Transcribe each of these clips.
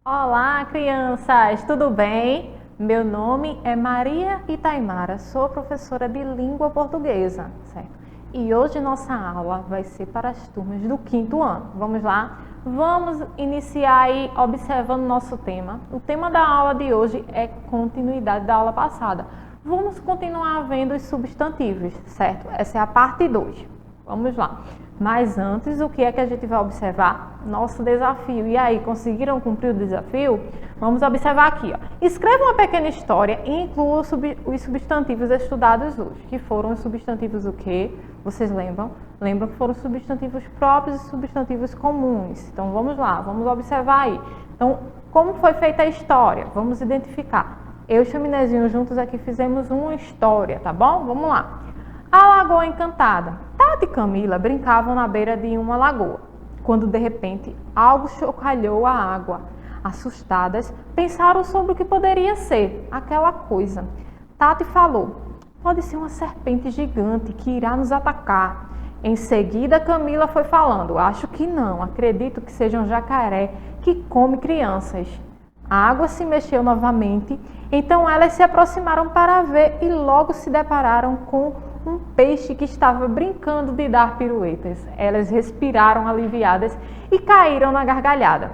Olá, crianças, tudo bem? Meu nome é Maria Itaimara, sou professora de língua portuguesa, certo? E hoje nossa aula vai ser para as turmas do quinto ano. Vamos lá? Vamos iniciar aí observando nosso tema. O tema da aula de hoje é continuidade da aula passada. Vamos continuar vendo os substantivos, certo? Essa é a parte 2. Vamos lá. Mas antes, o que é que a gente vai observar? Nosso desafio. E aí, conseguiram cumprir o desafio? Vamos observar aqui. Ó. Escreva uma pequena história e inclua os substantivos estudados hoje. Que foram os substantivos o quê? Vocês lembram? Lembram que foram substantivos próprios e substantivos comuns. Então, vamos lá, vamos observar aí. Então, como foi feita a história? Vamos identificar. Eu e o Chaminézinho juntos aqui fizemos uma história, tá bom? Vamos lá. A Lagoa Encantada. Tati e Camila brincavam na beira de uma lagoa, quando de repente algo chocalhou a água. Assustadas, pensaram sobre o que poderia ser aquela coisa. Tati falou: pode ser uma serpente gigante que irá nos atacar. Em seguida, Camila foi falando: acho que não, acredito que seja um jacaré que come crianças. A água se mexeu novamente, então elas se aproximaram para ver e logo se depararam com um peixe que estava brincando de dar piruetas. Elas respiraram aliviadas e caíram na gargalhada.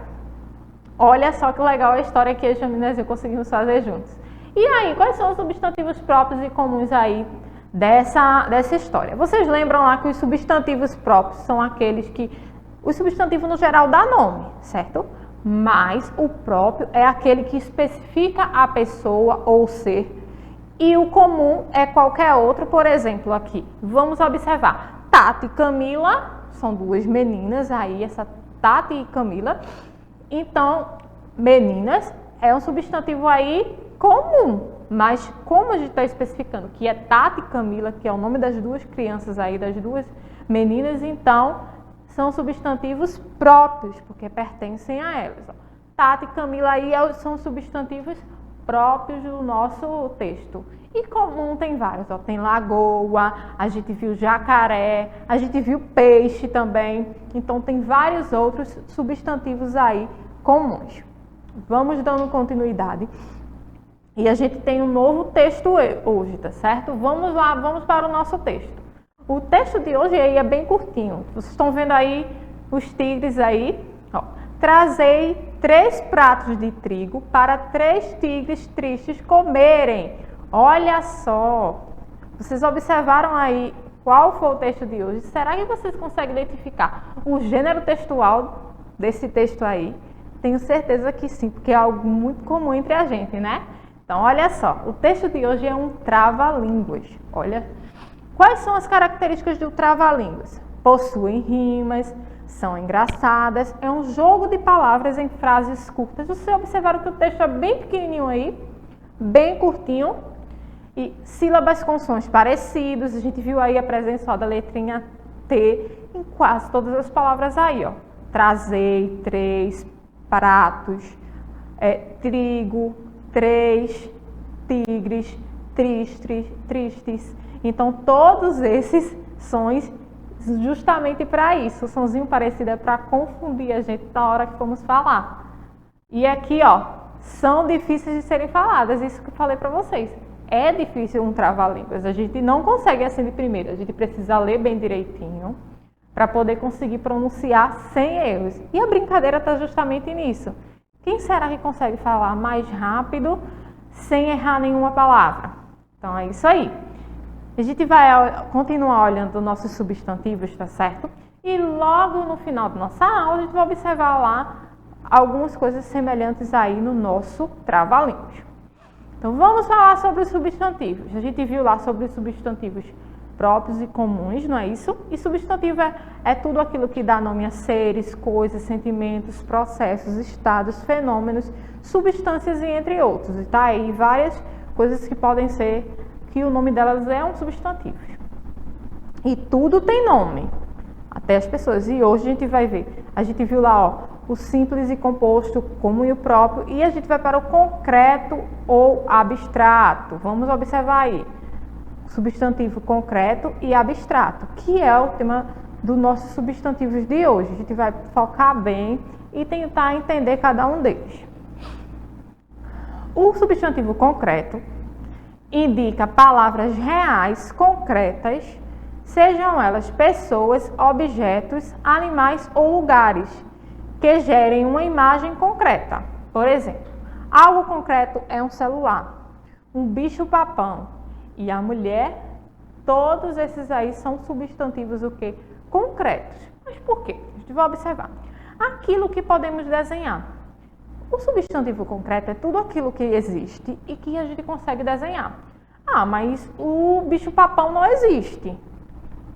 Olha só que legal a história que eu e o Chaminézinho conseguimos fazer juntos. E aí, quais são os substantivos próprios e comuns aí dessa história? Vocês lembram lá que os substantivos próprios são aqueles que... O substantivo no geral dá nome, certo? Mas o próprio é aquele que especifica a pessoa ou ser. E o comum é qualquer outro, por exemplo, aqui. Vamos observar. Tati e Camila, são duas meninas aí, essa Tati e Camila. Então, meninas é um substantivo aí comum. Mas como a gente está especificando que é Tati e Camila, que é o nome das duas crianças aí, das duas meninas, então são substantivos próprios, porque pertencem a elas. Tati e Camila aí são substantivos próprios do nosso texto. E comum tem vários, ó. Tem lagoa, a gente viu jacaré, a gente viu peixe também. Então tem vários outros substantivos aí comuns. Vamos dando continuidade. E a gente tem um novo texto hoje, tá certo? Vamos lá, vamos para o nosso texto. O texto de hoje aí é bem curtinho. Vocês estão vendo aí os tigres aí, ó. Trazei 3 pratos de trigo para 3 tigres tristes comerem. Olha só! Vocês observaram aí qual foi o texto de hoje? Será que vocês conseguem identificar o gênero textual desse texto aí? Tenho certeza que sim, porque é algo muito comum entre a gente, né? Então, olha só. O texto de hoje é um trava-línguas. Olha, quais são as características do trava-línguas? Possuem rimas, são engraçadas, é um jogo de palavras em frases curtas. Vocês observaram que o texto é bem pequenininho aí, bem curtinho, e sílabas com sons parecidos. A gente viu aí a presença da letrinha T em quase todas as palavras aí, ó. Trazei, 3, pratos, trigo, 3, tigres, tristes. Então, todos esses sons justamente para isso. O sonzinho parecido é para confundir a gente na hora que formos falar. E aqui, ó, são difíceis de serem faladas, isso que eu falei para vocês. É difícil um trava-línguas, a gente não consegue assim de primeira, a gente precisa ler bem direitinho para poder conseguir pronunciar sem erros. E a brincadeira está justamente nisso. Quem será que consegue falar mais rápido sem errar nenhuma palavra? Então é isso aí. A gente vai continuar olhando nossos substantivos, tá certo? E logo no final da nossa aula, a gente vai observar lá algumas coisas semelhantes aí no nosso trava-línguas. Então, vamos falar sobre os substantivos. A gente viu lá sobre os substantivos próprios e comuns, não é isso? E substantivo é tudo aquilo que dá nome a seres, coisas, sentimentos, processos, estados, fenômenos, substâncias e entre outros. E tá aí várias coisas que podem ser... que o nome delas é um substantivo. E tudo tem nome, até as pessoas. E hoje a gente vai ver, a gente viu lá, ó, o simples e composto, comum e o próprio, e a gente vai para o concreto ou abstrato. Vamos observar aí, substantivo concreto e abstrato, que é o tema dos nossos substantivos de hoje. A gente vai focar bem e tentar entender cada um deles. O substantivo concreto indica palavras reais, concretas, sejam elas pessoas, objetos, animais ou lugares, que gerem uma imagem concreta. Por exemplo, algo concreto é um celular, um bicho-papão e a mulher. Todos esses aí são substantivos o quê? Concretos. Mas por quê? A gente vai observar. Aquilo que podemos desenhar. O substantivo concreto é tudo aquilo que existe e que a gente consegue desenhar. Ah, mas o bicho-papão não existe.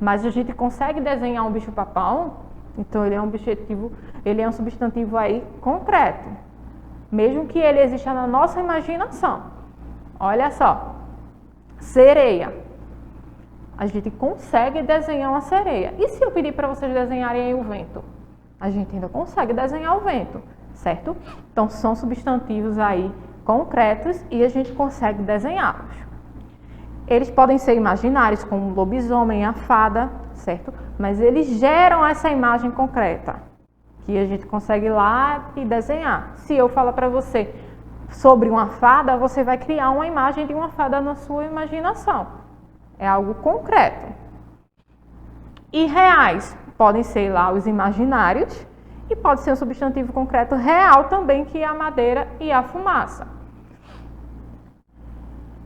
Mas a gente consegue desenhar um bicho-papão, então ele é um substantivo aí concreto. Mesmo que ele exista na nossa imaginação. Olha só. Sereia. A gente consegue desenhar uma sereia. E se eu pedir para vocês desenharem aí o vento? A gente ainda consegue desenhar o vento, certo? Então, são substantivos aí concretos e a gente consegue desenhá-los. Eles podem ser imaginários, como o lobisomem, a fada, certo? Mas eles geram essa imagem concreta, que a gente consegue ir lá e desenhar. Se eu falar para você sobre uma fada, você vai criar uma imagem de uma fada na sua imaginação. É algo concreto. E reais podem ser lá os imaginários e pode ser um substantivo concreto real também, que é a madeira e a fumaça.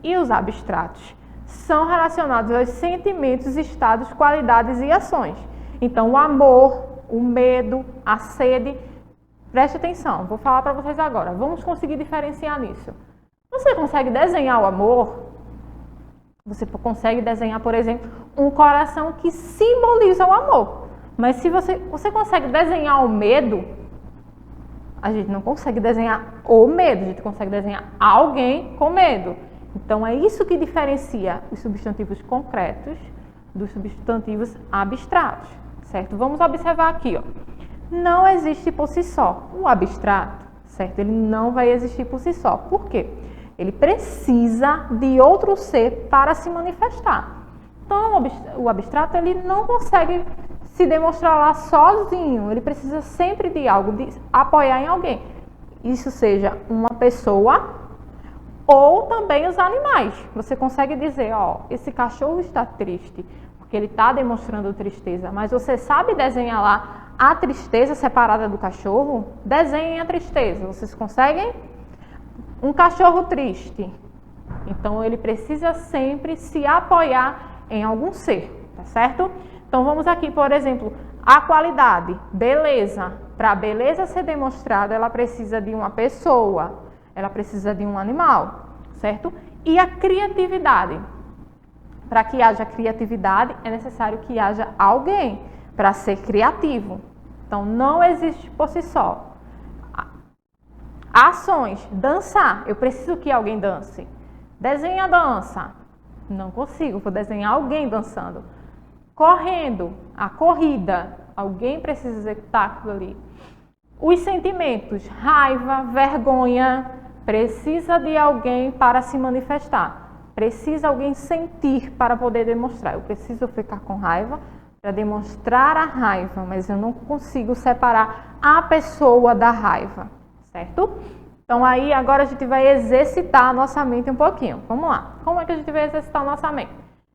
E os abstratos são relacionados aos sentimentos, estados, qualidades e ações. Então, o amor, o medo, a sede. Preste atenção, vou falar para vocês agora. Vamos conseguir diferenciar nisso. Você consegue desenhar o amor? Você consegue desenhar, por exemplo, um coração que simboliza o amor. Mas se você consegue desenhar o medo, a gente não consegue desenhar o medo, a gente consegue desenhar alguém com medo. Então, é isso que diferencia os substantivos concretos dos substantivos abstratos, certo? Vamos observar aqui, ó. Não existe por si só. O abstrato, certo? Ele não vai existir por si só. Por quê? Ele precisa de outro ser para se manifestar. Então, o abstrato ele não consegue se demonstrar lá sozinho. Ele precisa sempre de algo, de apoiar em alguém. Isso seja uma pessoa ou também os animais. Você consegue dizer, ó, esse cachorro está triste, porque ele está demonstrando tristeza. Mas você sabe desenhar lá a tristeza separada do cachorro? Desenhem a tristeza. Vocês conseguem? Um cachorro triste. Então, ele precisa sempre se apoiar em algum ser, tá certo? Então, vamos aqui, por exemplo, a qualidade, beleza. Para a beleza ser demonstrada, ela precisa de uma pessoa, ela precisa de um animal, certo? E a criatividade. Para que haja criatividade, é necessário que haja alguém para ser criativo. Então, não existe por si só. Ações, dançar, eu preciso que alguém dance. Desenha a dança, não consigo, vou desenhar alguém dançando. Correndo, a corrida, alguém precisa executar aquilo ali. Os sentimentos, raiva, vergonha, precisa de alguém para se manifestar. Precisa alguém sentir para poder demonstrar. Eu preciso ficar com raiva para demonstrar a raiva, mas eu não consigo separar a pessoa da raiva. Certo? Então, aí, agora a gente vai exercitar a nossa mente um pouquinho. Vamos lá. Como é que a gente vai exercitar a nossa mente?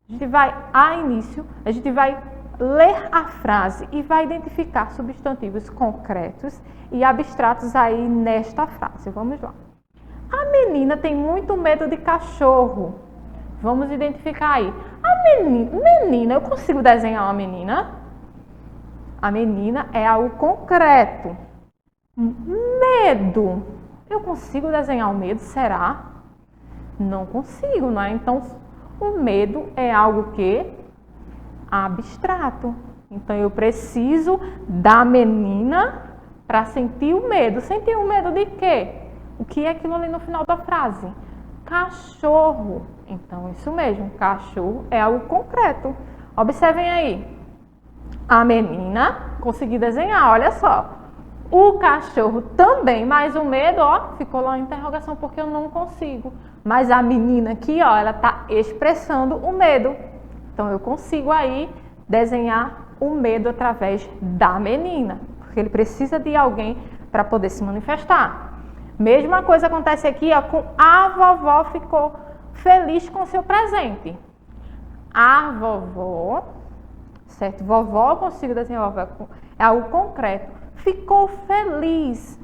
A gente vai, a início, a gente vai ler a frase e vai identificar substantivos concretos e abstratos aí nesta frase. Vamos lá. A menina tem muito medo de cachorro. Vamos identificar aí. A menina, eu consigo desenhar uma menina? A menina é algo concreto. Medo. Eu consigo desenhar o medo? Será? Não consigo, não é? Então, o medo é algo que abstrato. Então, eu preciso da menina para sentir o medo. Sentir o medo de quê? O que é aquilo ali no final da frase? Cachorro. Então, isso mesmo. Cachorro é algo concreto. Observem aí. A menina, consegui desenhar, olha só. O cachorro também, mas o medo, ó, ficou lá em interrogação porque eu não consigo. Mas a menina aqui, ó, ela tá expressando o medo. Então, eu consigo aí desenhar o medo através da menina, porque ele precisa de alguém para poder se manifestar. Mesma coisa acontece aqui, ó, com a vovó ficou feliz com o seu presente. A vovó, certo? Vovó, eu consigo desenhar vovó, é algo concreto. Ficou feliz.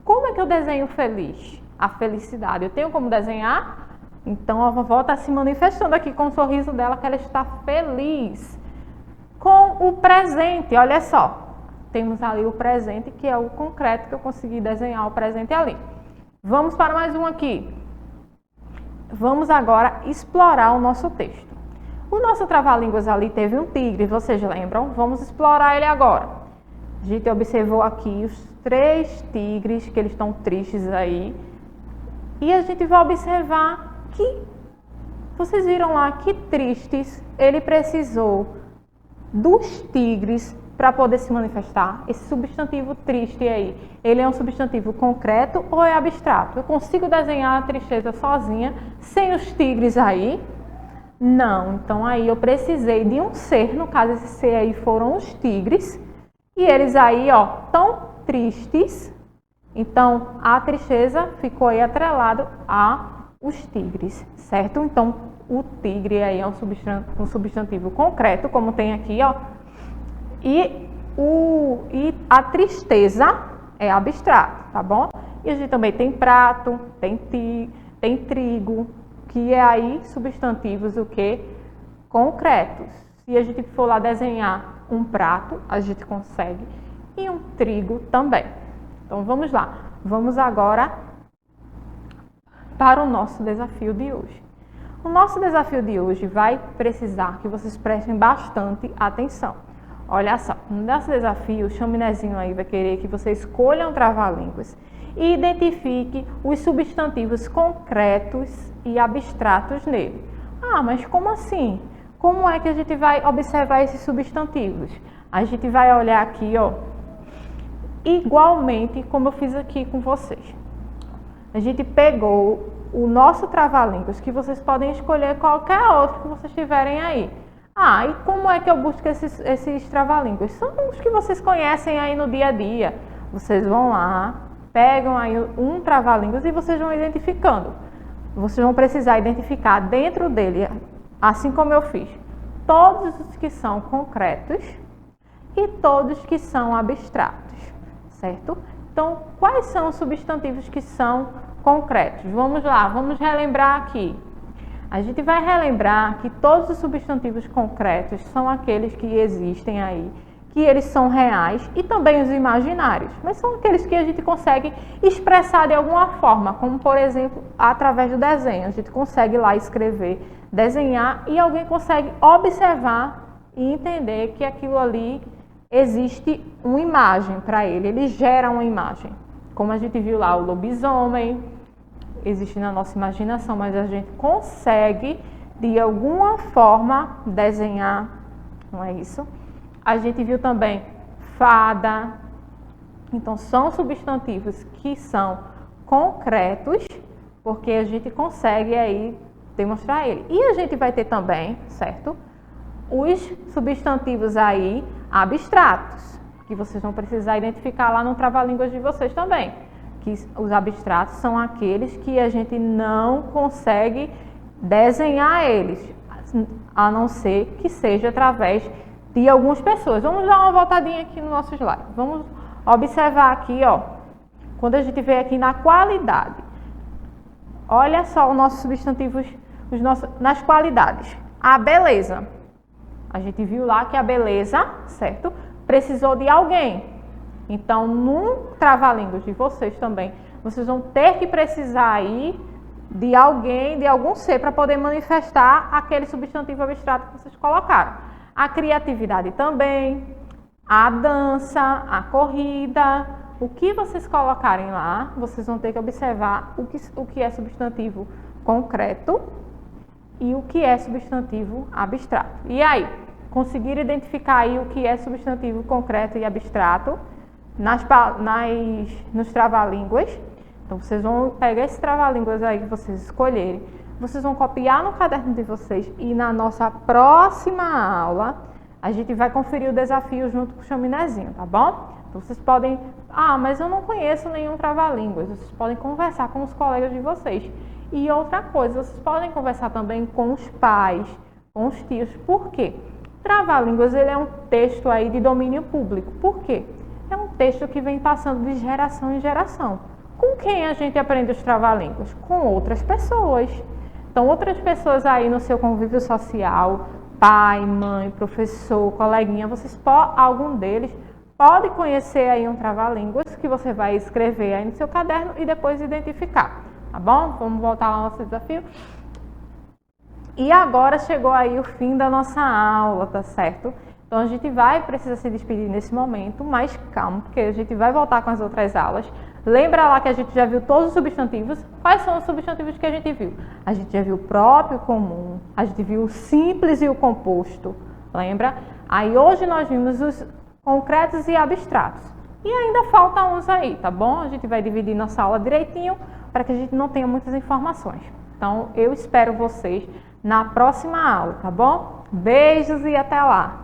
Como é que eu desenho feliz? A felicidade. Eu tenho como desenhar? Então a vovó está se manifestando aqui com o sorriso dela que ela está feliz com o presente. Olha só. Temos ali o presente, que é o concreto, que eu consegui desenhar o presente ali. Vamos para mais um aqui. Vamos agora explorar o nosso texto. O nosso trava-línguas ali teve um tigre, vocês lembram? Vamos explorar ele agora. A gente observou aqui os 3 tigres, que eles estão tristes aí. E a gente vai observar que, vocês viram lá que tristes ele precisou dos tigres para poder se manifestar. Esse substantivo triste aí, ele é um substantivo concreto ou é abstrato? Eu consigo desenhar a tristeza sozinha, sem os tigres aí? Não. Então aí eu precisei de um ser, no caso esse ser aí foram os tigres, e eles aí, ó, tão tristes. Então a tristeza ficou aí atrelado a os tigres, certo? Então o tigre aí é um substantivo concreto, como tem aqui, ó. E a tristeza é abstrato, tá bom? E a gente também tem prato, tem trigo, que é aí substantivos o que? Concretos. Se a gente for lá desenhar um prato, a gente consegue, e um trigo também. Então vamos lá, vamos agora para o nosso desafio de hoje. O nosso desafio de hoje vai precisar que vocês prestem bastante atenção. Olha só, no nosso desafio, o chaminézinho aí vai querer que você escolha um trava-línguas e identifique os substantivos concretos e abstratos nele. Ah, mas como assim? Como é que a gente vai observar esses substantivos? A gente vai olhar aqui, ó, igualmente como eu fiz aqui com vocês. A gente pegou o nosso trava-línguas, que vocês podem escolher qualquer outro que vocês tiverem aí. Ah, e como é que eu busco esses trava-línguas? São os que vocês conhecem aí no dia a dia. Vocês vão lá, pegam aí um trava-línguas e vocês vão identificando. Vocês vão precisar identificar dentro dele, assim como eu fiz, todos os que são concretos e todos que são abstratos, certo? Então, quais são os substantivos que são concretos? Vamos lá, vamos relembrar aqui. A gente vai relembrar que todos os substantivos concretos são aqueles que existem aí, que eles são reais, e também os imaginários, mas são aqueles que a gente consegue expressar de alguma forma, como por exemplo, através do desenho. A gente consegue lá escrever, desenhar, e alguém consegue observar e entender que aquilo ali existe uma imagem para ele gera uma imagem. Como a gente viu lá, o lobisomem, existe na nossa imaginação, mas a gente consegue, de alguma forma, desenhar, não é isso? A gente viu também fada. Então, são substantivos que são concretos, porque a gente consegue aí demonstrar ele. E a gente vai ter também, certo? Os substantivos aí abstratos, que vocês vão precisar identificar lá no trava-línguas de vocês também. Que os abstratos são aqueles que a gente não consegue desenhar eles, a não ser que seja através de algumas pessoas. Vamos dar uma voltadinha aqui no nosso slide. Vamos observar aqui, ó, quando a gente vê aqui na qualidade. Olha só os nossos substantivos, nas qualidades. A beleza. A gente viu lá que a beleza, certo? Precisou de alguém. Então, num trava-línguas de vocês também, vocês vão ter que precisar aí de alguém, de algum ser, para poder manifestar aquele substantivo abstrato que vocês colocaram. A criatividade também, a dança, a corrida, o que vocês colocarem lá, vocês vão ter que observar o que é substantivo concreto e o que é substantivo abstrato. E aí, conseguir identificar aí o que é substantivo concreto e abstrato nos trava-línguas. Então, vocês vão pegar esse trava-línguas aí que vocês escolherem, vocês vão copiar no caderno de vocês e na nossa próxima aula a gente vai conferir o desafio junto com o chaminézinho, tá bom? Então, vocês podem, mas eu não conheço nenhum trava-línguas. Vocês podem conversar com os colegas de vocês. E outra coisa, vocês podem conversar também com os pais, com os tios. Por quê? Trava-línguas, ele é um texto aí de domínio público. Por quê? É um texto que vem passando de geração em geração. Com quem a gente aprende os trava-línguas? Com outras pessoas. Então, outras pessoas aí no seu convívio social, pai, mãe, professor, coleguinha, algum deles pode conhecer aí um trava-línguas que você vai escrever aí no seu caderno e depois identificar, tá bom? Vamos voltar lá ao nosso desafio. E agora chegou aí o fim da nossa aula, tá certo? Então a gente precisa se despedir nesse momento, mas calma, porque a gente vai voltar com as outras aulas. Lembra lá que a gente já viu todos os substantivos? Quais são os substantivos que a gente viu? A gente já viu o próprio, o comum, a gente viu o simples e o composto, lembra? Aí hoje nós vimos os concretos e abstratos. E ainda falta uns aí, tá bom? A gente vai dividir nossa aula direitinho para que a gente não tenha muitas informações. Então eu espero vocês na próxima aula, tá bom? Beijos e até lá!